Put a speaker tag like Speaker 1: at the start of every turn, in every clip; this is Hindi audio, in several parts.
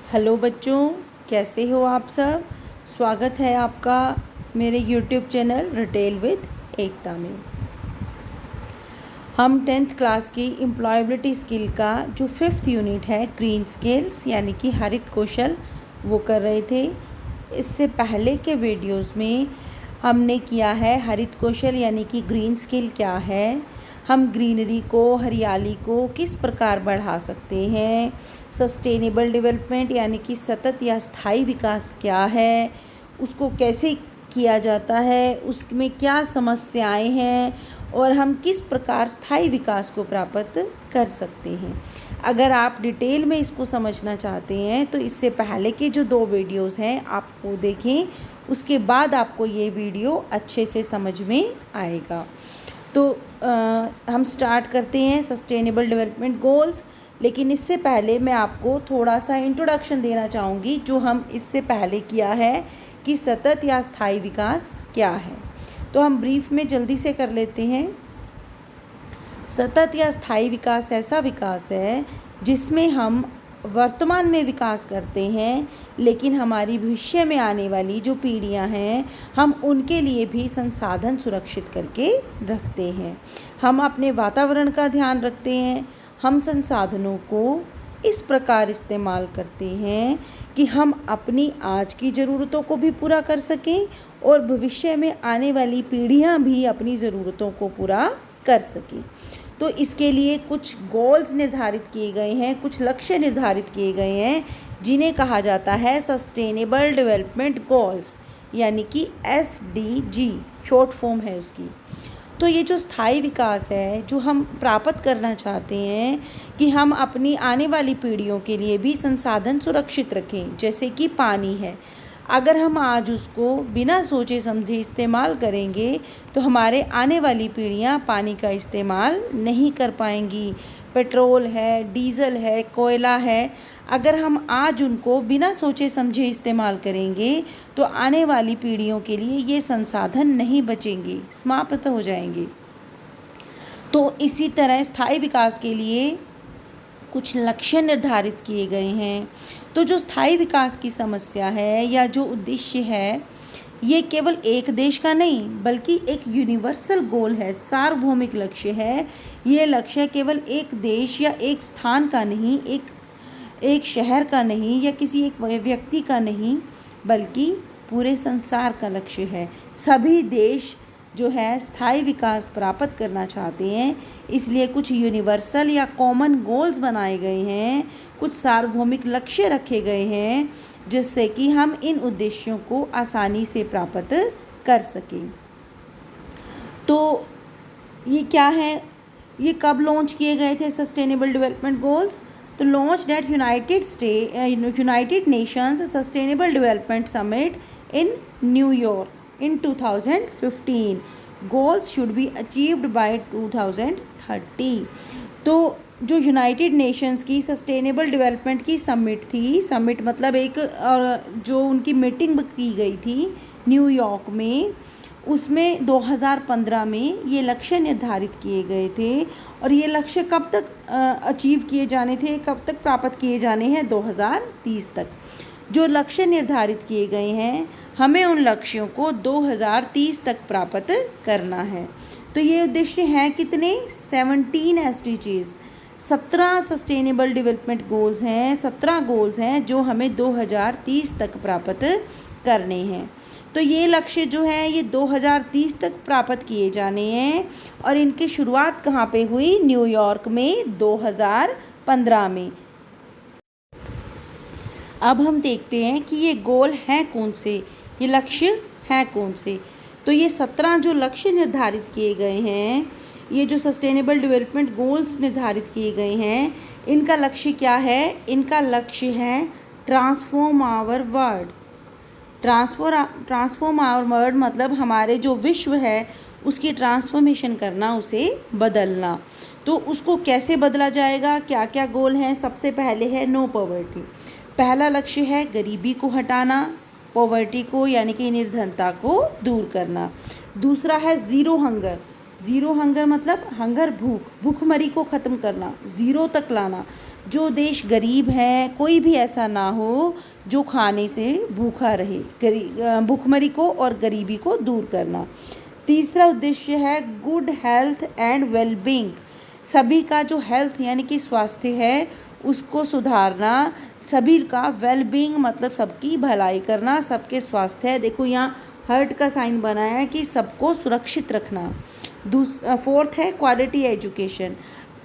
Speaker 1: हेलो बच्चों, कैसे हो आप सब। स्वागत है आपका मेरे यूट्यूब चैनल रिटेल विद एकता में। हम 10th क्लास की एम्प्लॉयबिलिटी स्किल का जो 5th यूनिट है ग्रीन स्किल्स यानी कि हरित कौशल वो कर रहे थे। इससे पहले के वीडियोस में हमने किया है हरित कौशल यानी कि ग्रीन स्किल क्या है, हम ग्रीनरी को, हरियाली को किस प्रकार बढ़ा सकते हैं, सस्टेनेबल डेवलपमेंट यानी कि सतत या स्थायी विकास क्या है, उसको कैसे किया जाता है, उसमें क्या समस्याएं हैं और हम किस प्रकार स्थायी विकास को प्राप्त कर सकते हैं। अगर आप डिटेल में इसको समझना चाहते हैं तो इससे पहले के जो 2 वीडियोस हैं आप वो देखें, उसके बाद आपको ये वीडियो अच्छे से समझ में आएगा। तो हम स्टार्ट करते हैं सस्टेनेबल डेवलपमेंट गोल्स। लेकिन इससे पहले मैं आपको थोड़ा सा इंट्रोडक्शन देना चाहूँगी जो हम इससे पहले किया है कि सतत या स्थायी विकास क्या है। तो हम ब्रीफ में जल्दी से कर लेते हैं। सतत या स्थायी विकास ऐसा विकास है जिसमें हम वर्तमान में विकास करते हैं, लेकिन हमारी भविष्य में आने वाली जो पीढ़ियां हैं हम उनके लिए भी संसाधन सुरक्षित करके रखते हैं। हम अपने वातावरण का ध्यान रखते हैं, हम संसाधनों को इस प्रकार इस्तेमाल करते हैं कि हम अपनी आज की ज़रूरतों को भी पूरा कर सकें और भविष्य में आने वाली पीढ़ियां भी अपनी ज़रूरतों को पूरा कर सकें। तो इसके लिए कुछ गोल्स निर्धारित किए गए हैं, कुछ लक्ष्य निर्धारित किए गए हैं जिन्हें कहा जाता है सस्टेनेबल डेवलपमेंट गोल्स यानी कि SDG शॉर्ट फॉर्म है उसकी। तो ये जो स्थायी विकास है जो हम प्राप्त करना चाहते हैं कि हम अपनी आने वाली पीढ़ियों के लिए भी संसाधन सुरक्षित रखें, जैसे कि पानी है। अगर हम आज उसको बिना सोचे समझे इस्तेमाल करेंगे तो हमारे आने वाली पीढ़ियां पानी का इस्तेमाल नहीं कर पाएंगी। पेट्रोल है, डीज़ल है, कोयला है, अगर हम आज उनको बिना सोचे समझे इस्तेमाल करेंगे तो आने वाली पीढ़ियों के लिए ये संसाधन नहीं बचेंगे, समाप्त हो जाएंगे। तो इसी तरह स्थायी विकास के लिए कुछ लक्ष्य निर्धारित किए गए हैं। तो जो स्थायी विकास की समस्या है या जो उद्देश्य है ये केवल एक देश का नहीं बल्कि एक यूनिवर्सल गोल है, सार्वभौमिक लक्ष्य है। ये लक्ष्य केवल एक देश या एक स्थान का नहीं, एक शहर का नहीं या किसी एक व्यक्ति का नहीं, बल्कि पूरे संसार का लक्ष्य है। सभी देश जो है स्थायी विकास प्राप्त करना चाहते हैं, इसलिए कुछ यूनिवर्सल या कॉमन गोल्स बनाए गए हैं, कुछ सार्वभौमिक लक्ष्य रखे गए हैं जिससे कि हम इन उद्देश्यों को आसानी से प्राप्त कर सकें। तो ये क्या है, ये कब लॉन्च किए गए थे सस्टेनेबल डेवलपमेंट गोल्स? तो launch eight United Nations sustainable development summit in New York in 2015. Goals should be achieved by 2030. तो जो यूनाइटेड नेशंस की सस्टेनेबल डेवलपमेंट की समिट थी, समिट मतलब एक, और जो उनकी मीटिंग की गई थी न्यूयॉर्क में, उसमें 2015 में ये लक्ष्य निर्धारित किए गए थे। और ये लक्ष्य कब तक अचीव किए जाने थे, कब तक प्राप्त किए जाने हैं? 2030 तक। जो लक्ष्य निर्धारित किए गए हैं हमें उन लक्ष्यों को 2030 तक प्राप्त करना है। तो ये उद्देश्य हैं कितने? 17 SDGs, 17 सस्टेनेबल डेवलपमेंट गोल्स हैं, 17 गोल्स हैं जो हमें 2030 तक प्राप्त करने हैं। तो ये लक्ष्य जो है ये 2030 तक प्राप्त किए जाने हैं और इनकी शुरुआत कहाँ पे हुई? न्यूयॉर्क में 2015 में। अब हम देखते हैं कि ये गोल हैं कौन से, ये लक्ष्य हैं कौन से। तो ये 17 जो लक्ष्य निर्धारित किए गए हैं, ये जो सस्टेनेबल डेवलपमेंट गोल्स निर्धारित किए गए हैं, इनका लक्ष्य क्या है? इनका लक्ष्य है transform our world. Transform our world मतलब हमारे जो विश्व है उसकी ट्रांसफॉर्मेशन करना, उसे बदलना। तो उसको कैसे बदला जाएगा, क्या क्या गोल हैं? सबसे पहले है नो पॉवर्टी। पहला लक्ष्य है गरीबी को हटाना, पॉवर्टी को यानी कि निर्धनता को दूर करना। दूसरा है ज़ीरो हंगर। ज़ीरो हंगर मतलब हंगर भूखमरी को ख़त्म करना, ज़ीरो तक लाना। जो देश गरीब हैं, कोई भी ऐसा ना हो जो खाने से भूखा रहे। भूखमरी को और गरीबी को दूर करना। तीसरा उद्देश्य है गुड हेल्थ एंड वेलबींग। सभी का जो हेल्थ यानी कि स्वास्थ्य है उसको सुधारना। सभी का वेलबींग मतलब सबकी भलाई करना, सबके स्वास्थ्य है। देखो यहाँ हार्ट का साइन बनाया है कि सबको सुरक्षित रखना। फोर्थ है क्वालिटी एजुकेशन।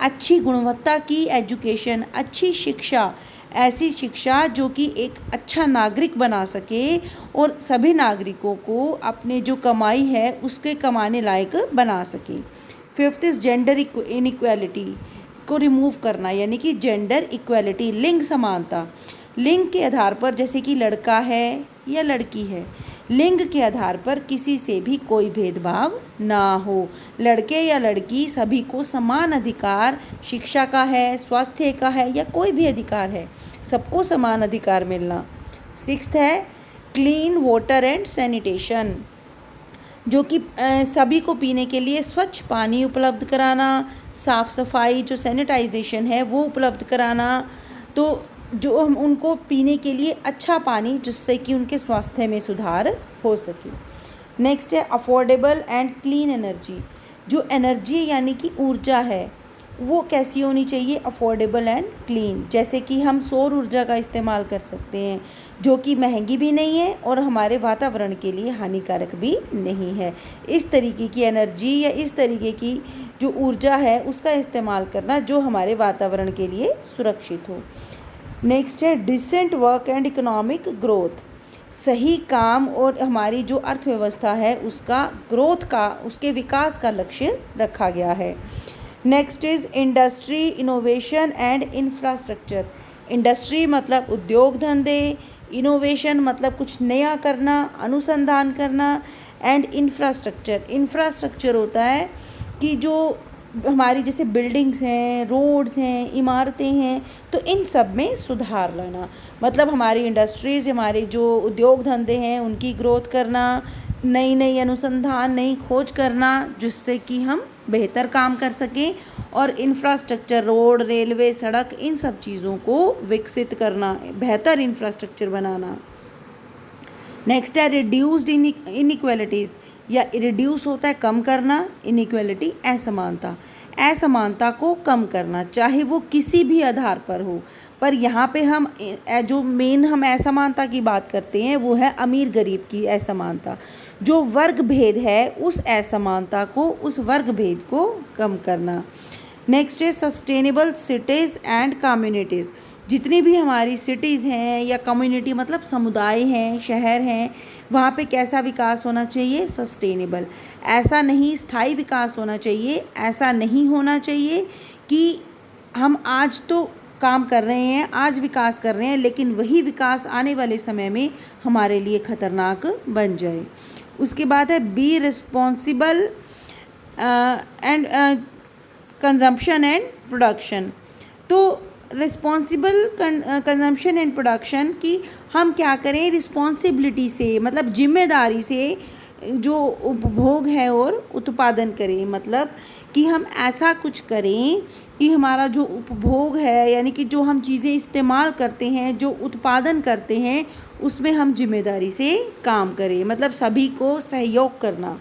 Speaker 1: अच्छी गुणवत्ता की एजुकेशन, अच्छी शिक्षा, ऐसी शिक्षा जो कि एक अच्छा नागरिक बना सके और सभी नागरिकों को अपने जो कमाई है उसके कमाने लायक बना सके। फिफ्थ इज़ जेंडर इनइक्वालिटी को रिमूव करना, यानी कि जेंडर इक्वालिटी, लिंग समानता। लिंग के आधार पर जैसे कि लड़का है या लड़की है, लिंग के आधार पर किसी से भी कोई भेदभाव ना हो। लड़के या लड़की सभी को समान अधिकार, शिक्षा का है, स्वास्थ्य का है या कोई भी अधिकार है, सबको समान अधिकार मिलना। सिक्स्थ है क्लीन वाटर एंड सैनिटेशन, जो कि सभी को पीने के लिए स्वच्छ पानी उपलब्ध कराना, साफ़ सफाई जो सैनिटाइजेशन है वो उपलब्ध कराना। तो जो हम उनको पीने के लिए अच्छा पानी, जिससे कि उनके स्वास्थ्य में सुधार हो सके। नेक्स्ट है अफोर्डेबल एंड क्लीन एनर्जी। जो एनर्जी यानी कि ऊर्जा है वो कैसी होनी चाहिए, अफोर्डेबल एंड क्लीन। जैसे कि हम सौर ऊर्जा का इस्तेमाल कर सकते हैं, जो कि महंगी भी नहीं है और हमारे वातावरण के लिए हानिकारक भी नहीं है। इस तरीके की एनर्जी या इस तरीके की जो ऊर्जा है उसका इस्तेमाल करना जो हमारे वातावरण के लिए सुरक्षित हो। नेक्स्ट है decent work and economic growth. सही काम और हमारी जो अर्थव्यवस्था है उसका ग्रोथ का, उसके विकास का लक्ष्य रखा गया है। Next is industry, innovation and infrastructure. Industry मतलब उद्योग धंधे, इनोवेशन मतलब कुछ नया करना, अनुसंधान करना, एंड इंफ्रास्ट्रक्चर, इंफ्रास्ट्रक्चर होता है कि जो हमारी जैसे बिल्डिंग्स हैं, रोड्स हैं, इमारतें हैं, तो इन सब में सुधार लाना। मतलब हमारी इंडस्ट्रीज़, हमारे जो उद्योग धंधे हैं उनकी ग्रोथ करना, नई नई अनुसंधान, नई खोज करना, जिससे कि हम बेहतर काम कर सकें। और इंफ्रास्ट्रक्चर, रोड, रेलवे, सड़क, इन सब चीज़ों को विकसित करना, बेहतर इंफ्रास्ट्रक्चर बनाना। नेक्स्ट है रिड्यूस्ड इनइक्वालिटीज़, या रिड्यूस होता है कम करना, इनइक्वालिटी असमानता, असमानता को कम करना, चाहे वो किसी भी आधार पर हो। पर यहाँ पे हम जो मेन हम असमानता की बात करते हैं वो है अमीर गरीब की असमानता। जो वर्ग भेद है उस असमानता को, उस वर्ग भेद को कम करना। नेक्स्ट है सस्टेनेबल सिटीज़ एंड कम्युनिटीज़। जितनी भी हमारी सिटीज़ हैं या कम्युनिटी मतलब समुदाय हैं, शहर हैं, वहाँ पे कैसा विकास होना चाहिए, सस्टेनेबल। ऐसा नहीं, स्थायी विकास होना चाहिए। ऐसा नहीं होना चाहिए कि हम आज तो काम कर रहे हैं, आज विकास कर रहे हैं, लेकिन वही विकास आने वाले समय में हमारे लिए ख़तरनाक बन जाए। उसके बाद है be responsible and consumption and production. तो रिस्पॉन्सिबल कंजम्पशन एंड प्रोडक्शन की हम क्या करें, रिस्पॉन्सिबिलिटी से मतलब जिम्मेदारी से जो उपभोग है और उत्पादन करें। मतलब कि हम ऐसा कुछ करें कि हमारा जो उपभोग है यानी कि जो हम चीज़ें इस्तेमाल करते हैं, जो उत्पादन करते हैं, उसमें हम जिम्मेदारी से काम करें, मतलब सभी को सहयोग करना।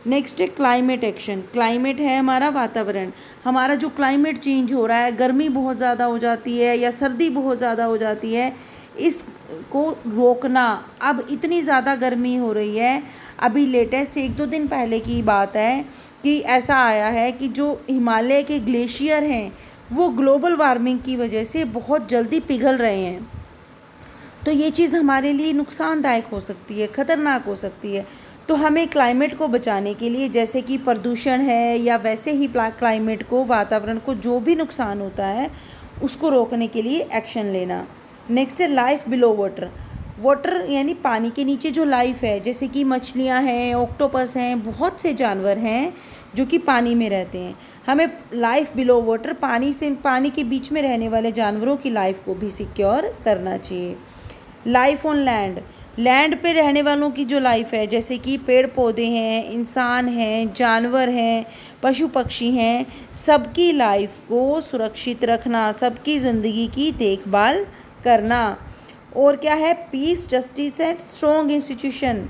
Speaker 1: नेक्स्ट है क्लाइमेट एक्शन। क्लाइमेट है हमारा वातावरण। हमारा जो क्लाइमेट चेंज हो रहा है, गर्मी बहुत ज़्यादा हो जाती है या सर्दी बहुत ज़्यादा हो जाती है, इसको रोकना। अब इतनी ज़्यादा गर्मी हो रही है, अभी लेटेस्ट 1-2 दिन पहले की बात है कि ऐसा आया है कि जो हिमालय के ग्लेशियर हैं वो ग्लोबल वार्मिंग की वजह से बहुत जल्दी पिघल रहे हैं। तो ये चीज़ हमारे लिए नुकसानदायक हो सकती है, ख़तरनाक हो सकती है। तो हमें क्लाइमेट को बचाने के लिए, जैसे कि प्रदूषण है या वैसे ही क्लाइमेट को, वातावरण को जो भी नुकसान होता है उसको रोकने के लिए एक्शन लेना। नेक्स्ट है लाइफ बिलो वाटर। वाटर यानी पानी के नीचे जो लाइफ है, जैसे कि मछलियाँ हैं, ऑक्टोपस हैं, बहुत से जानवर हैं जो कि पानी में रहते हैं। हमें लाइफ बिलो वाटर, पानी के बीच में रहने वाले जानवरों की लाइफ को भी सिक्योर करना चाहिए। लाइफ ऑन लैंड, लैंड पे रहने वालों की जो लाइफ है, जैसे कि पेड़ पौधे हैं, इंसान हैं, जानवर हैं, पशु पक्षी हैं, सबकी लाइफ को सुरक्षित रखना, सबकी ज़िंदगी की देखभाल करना। और क्या है? Peace, justice and strong institution.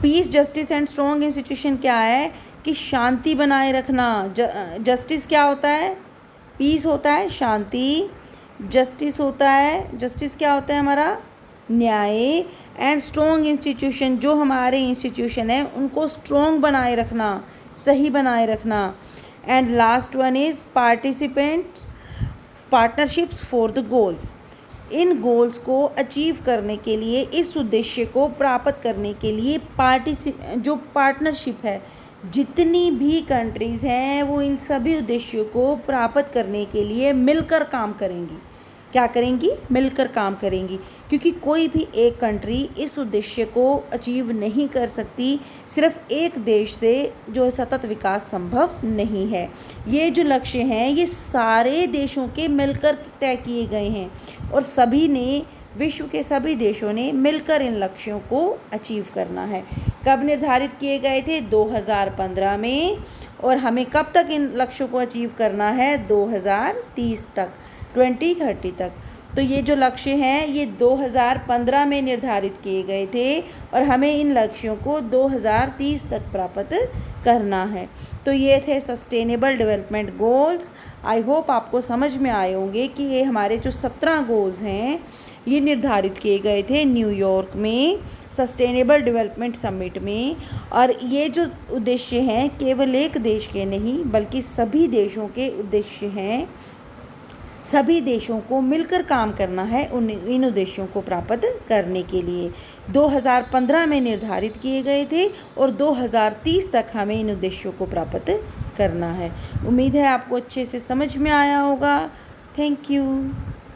Speaker 1: Peace, justice and strong institution क्या है? कि शांति बनाए रखना। जस्टिस क्या होता है? पीस होता है शांति, जस्टिस होता है, जस्टिस क्या होता है हमारा? न्याय। एंड स्ट्रॉन्ग इंस्टीट्यूशन, जो हमारे इंस्टीट्यूशन है उनको स्ट्रॉन्ग बनाए रखना, सही बनाए रखना। And last one is participants, partnerships for the goals. In goals को अचीव करने के लिए, इस उद्देश्य को प्राप्त करने के लिए जो पार्टनरशिप है, जितनी भी कंट्रीज़ हैं वो इन सभी उद्देश्यों को प्राप्त करने के लिए मिलकर काम करेंगी। क्या करेंगी? मिलकर काम करेंगी, क्योंकि कोई भी एक कंट्री इस उद्देश्य को अचीव नहीं कर सकती। सिर्फ एक देश से जो है सतत विकास संभव नहीं है। ये जो लक्ष्य हैं ये सारे देशों के मिलकर तय किए गए हैं और सभी ने, विश्व के सभी देशों ने मिलकर इन लक्ष्यों को अचीव करना है। कब निर्धारित किए गए थे? 2015 में। और हमें कब तक इन लक्ष्यों को अचीव करना है? 2030 तक, 2030 तक। तो ये जो लक्ष्य हैं ये 2015 में निर्धारित किए गए थे और हमें इन लक्ष्यों को 2030 तक प्राप्त करना है। तो ये थे sustainable development goals. I hope आपको समझ में आए होंगे कि ये हमारे जो 17 गोल्स हैं ये निर्धारित किए गए थे न्यूयॉर्क में सस्टेनेबल डेवलपमेंट समिट में। और ये जो उद्देश्य हैं केवल एक देश के नहीं बल्कि सभी देशों के उद्देश्य हैं। सभी देशों को मिलकर काम करना है इन उद्देश्यों को प्राप्त करने के लिए। 2015 में निर्धारित किए गए थे और 2030 तक हमें इन उद्देश्यों को प्राप्त करना है। उम्मीद है आपको अच्छे से समझ में आया होगा। Thank you.